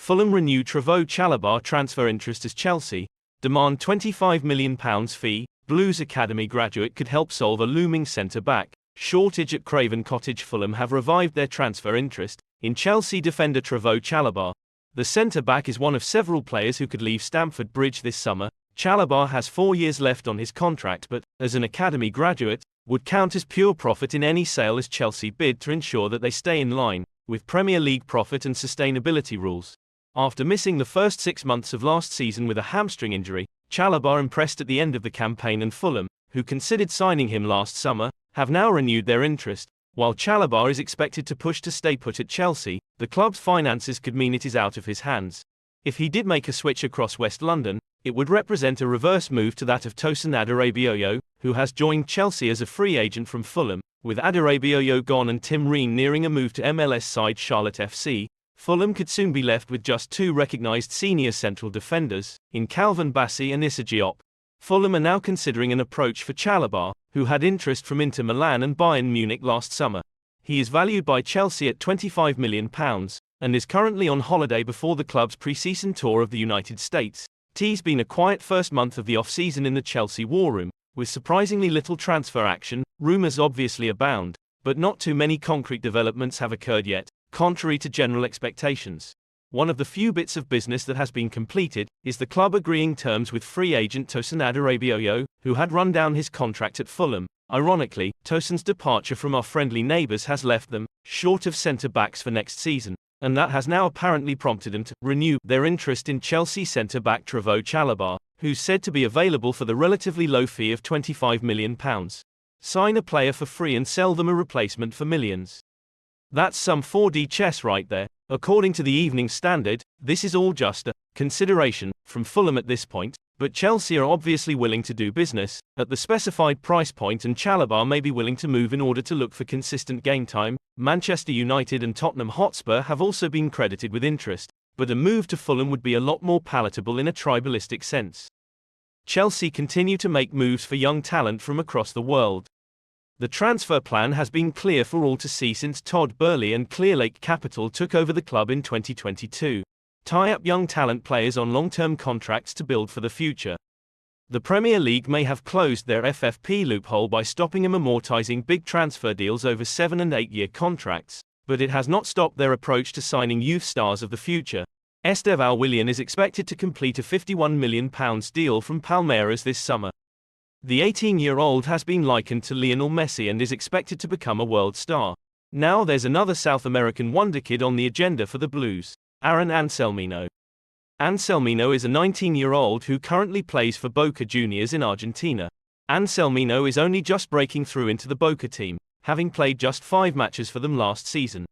Fulham renew Trevoh Chalobah transfer interest as Chelsea demand £25 million fee. Blues Academy graduate could help solve a looming centre-back shortage at Craven Cottage. Fulham have revived their transfer interest in Chelsea defender Trevoh Chalobah. The centre-back is one of several players who could leave Stamford Bridge this summer. Chalobah has 4 years left on his contract but, as an academy graduate, would count as pure profit in any sale as Chelsea bid to ensure that they stay in line with Premier League profit and sustainability rules. After missing the first 6 months of last season with a hamstring injury, Chalobah impressed at the end of the campaign, and Fulham, who considered signing him last summer, have now renewed their interest. While Chalobah is expected to push to stay put at Chelsea, the club's finances could mean it is out of his hands. If he did make a switch across West London, it would represent a reverse move to that of Tosin Adarabioyo, who has joined Chelsea as a free agent from Fulham. With Adarabioyo gone and Tim Ream nearing a move to MLS side Charlotte FC, Fulham could soon be left with just two recognised senior central defenders, in Calvin Bassey and Issa Diop. Fulham are now considering an approach for Chalobah, who had interest from Inter Milan and Bayern Munich last summer. He is valued by Chelsea at £25 million, and is currently on holiday before the club's pre-season tour of the United States. It's been a quiet first month of the off-season in the Chelsea war room, with surprisingly little transfer action. Rumours obviously abound, but not too many concrete developments have occurred yet, contrary to general expectations. One of the few bits of business that has been completed is the club agreeing terms with free agent Tosin Adarabioyo, who had run down his contract at Fulham. Ironically, Tosin's departure from our friendly neighbours has left them short of centre-backs for next season, and that has now apparently prompted them to renew their interest in Chelsea centre-back Trevoh Chalobah, who's said to be available for the relatively low fee of £25 million. Sign a player for free and sell them a replacement for millions. That's some 4D chess right there. According to the Evening Standard, this is all just a consideration from Fulham at this point, but Chelsea are obviously willing to do business at the specified price point, and Chalobah may be willing to move in order to look for consistent game time. Manchester United and Tottenham Hotspur have also been credited with interest, but a move to Fulham would be a lot more palatable in a tribalistic sense. Chelsea continue to make moves for young talent from across the world. The transfer plan has been clear for all to see since Todd Boehly and Clearlake Capital took over the club in 2022. Tie up young talent players on long-term contracts to build for the future. The Premier League may have closed their FFP loophole by stopping them amortizing big transfer deals over 7- and 8-year contracts, but it has not stopped their approach to signing youth stars of the future. Estevão Willian is expected to complete a £51 million deal from Palmeiras this summer. The 18-year-old has been likened to Lionel Messi and is expected to become a world star. Now there's another South American wonderkid on the agenda for the Blues, Aaron Anselmino. Anselmino is a 19-year-old who currently plays for Boca Juniors in Argentina. Anselmino is only just breaking through into the Boca team, having played just 5 matches for them last season.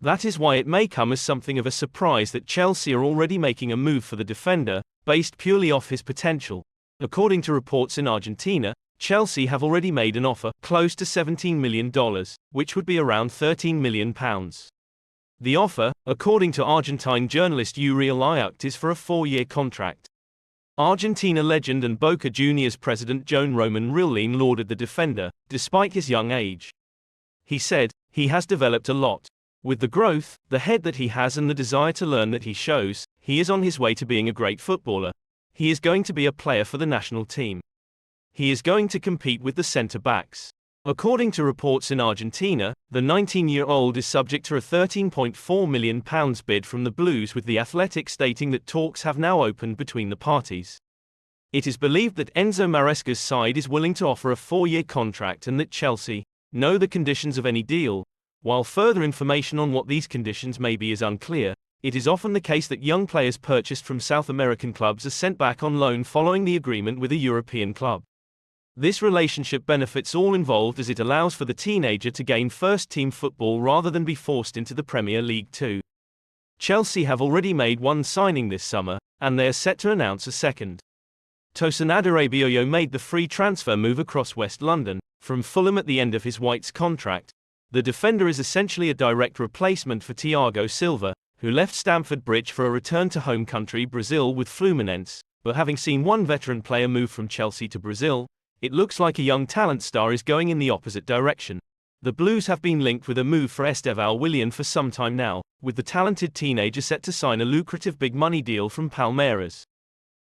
That is why it may come as something of a surprise that Chelsea are already making a move for the defender, based purely off his potential. According to reports in Argentina, Chelsea have already made an offer close to $17 million, which would be around £13 million. The offer, according to Argentine journalist Uriel Ayuct, is for a 4-year contract. Argentina legend and Boca Juniors president Joan Roman Rilleen lauded the defender, despite his young age. He said, "He has developed a lot. With the growth, the head that he has and the desire to learn that he shows, he is on his way to being a great footballer. He is going to be a player for the national team. He is going to compete with the centre-backs." According to reports in Argentina, the 19-year-old is subject to a £13.4 million bid from the Blues, with The Athletic stating that talks have now opened between the parties. It is believed that Enzo Maresca's side is willing to offer a 4-year contract and that Chelsea know the conditions of any deal. While further information on what these conditions may be is unclear, it is often the case that young players purchased from South American clubs are sent back on loan following the agreement with a European club. This relationship benefits all involved as it allows for the teenager to gain first-team football rather than be forced into the Premier League too. Chelsea have already made one signing this summer, and they are set to announce a second. Tosin Adarabioyo made the free transfer move across West London, from Fulham at the end of his White's contract. The defender is essentially a direct replacement for Thiago Silva, who left Stamford Bridge for a return to home country Brazil with Fluminense, but having seen one veteran player move from Chelsea to Brazil, it looks like a young talent star is going in the opposite direction. The Blues have been linked with a move for Estevão Willian for some time now, with the talented teenager set to sign a lucrative big money deal from Palmeiras.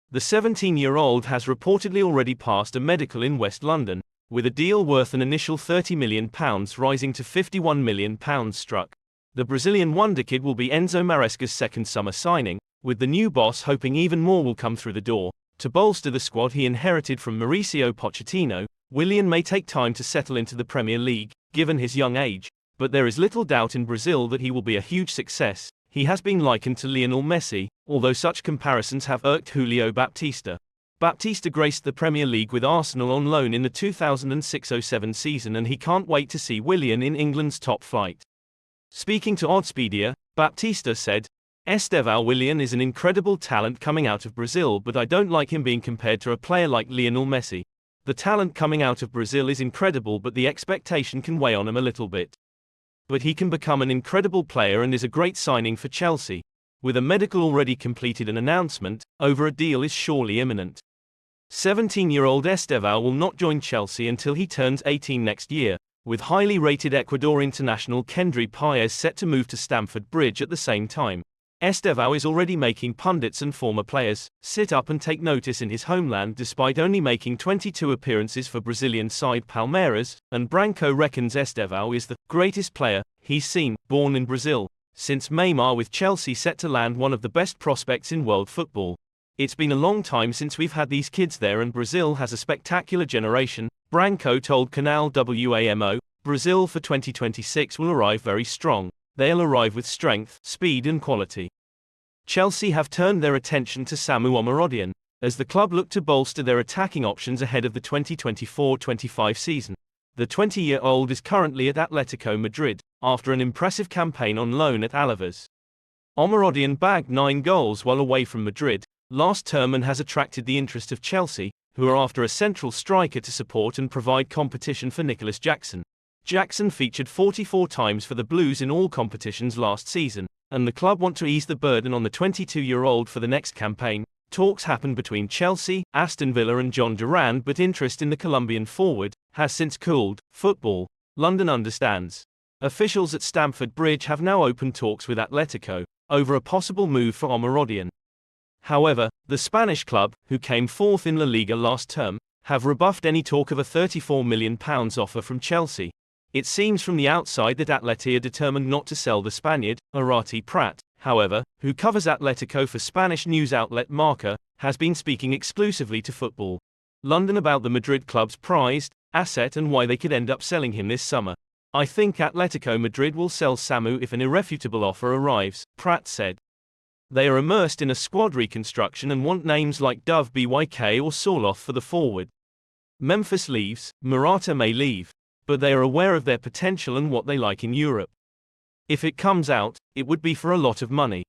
The 17-year-old has reportedly already passed a medical in West London, with a deal worth an initial £30 million rising to £51 million struck. The Brazilian wonderkid will be Enzo Maresca's second summer signing, with the new boss hoping even more will come through the door. To bolster the squad he inherited from Mauricio Pochettino, Willian may take time to settle into the Premier League, given his young age, but there is little doubt in Brazil that he will be a huge success. He has been likened to Lionel Messi, although such comparisons have irked Julio Baptista. Baptista graced the Premier League with Arsenal on loan in the 2006-07 season, and he can't wait to see Willian in England's top flight. Speaking to Oddspedia, Baptista said, "Estevão Willian is an incredible talent coming out of Brazil, but I don't like him being compared to a player like Lionel Messi. The talent coming out of Brazil is incredible, but the expectation can weigh on him a little bit. But he can become an incredible player and is a great signing for Chelsea. With a medical already completed, an announcement over a deal is surely imminent." 17-year-old Estevão will not join Chelsea until he turns 18 next year, with highly rated Ecuador international Kendry Páez set to move to Stamford Bridge at the same time. Estevão is already making pundits and former players sit up and take notice in his homeland, despite only making 22 appearances for Brazilian side Palmeiras, and Branco reckons Estevão is the greatest player he's seen, born in Brazil, since Neymar, with Chelsea set to land one of the best prospects in world football. "It's been a long time since we've had these kids there, and Brazil has a spectacular generation," Branco told Canal WAMO. "Brazil for 2026 will arrive very strong. They'll arrive with strength, speed and quality." Chelsea have turned their attention to Samu Omarodian, as the club look to bolster their attacking options ahead of the 2024-25 season. The 20-year-old is currently at Atletico Madrid, after an impressive campaign on loan at Alaves. Omarodian bagged 9 goals while away from Madrid last term and has attracted the interest of Chelsea, who are after a central striker to support and provide competition for Nicholas Jackson. Jackson featured 44 times for the Blues in all competitions last season, and the club want to ease the burden on the 22-year-old for the next campaign. Talks happened between Chelsea, Aston Villa and John Duran, but interest in the Colombian forward has since cooled. Football London understands. Officials at Stamford Bridge have now opened talks with Atletico over a possible move for Omarodian. However, the Spanish club, who came fourth in La Liga last term, have rebuffed any talk of a £34 million offer from Chelsea. It seems from the outside that Atleti are determined not to sell the Spaniard. Arati Prat, however, who covers Atletico for Spanish news outlet Marca, has been speaking exclusively to Football London about the Madrid club's prized asset and why they could end up selling him this summer. "I think Atletico Madrid will sell Samu if an irrefutable offer arrives," Prat said. "They are immersed in a squad reconstruction and want names like Dove Byk or Sorloth for the forward. Memphis leaves, Morata may leave, but they are aware of their potential and what they like in Europe. If it comes out, it would be for a lot of money.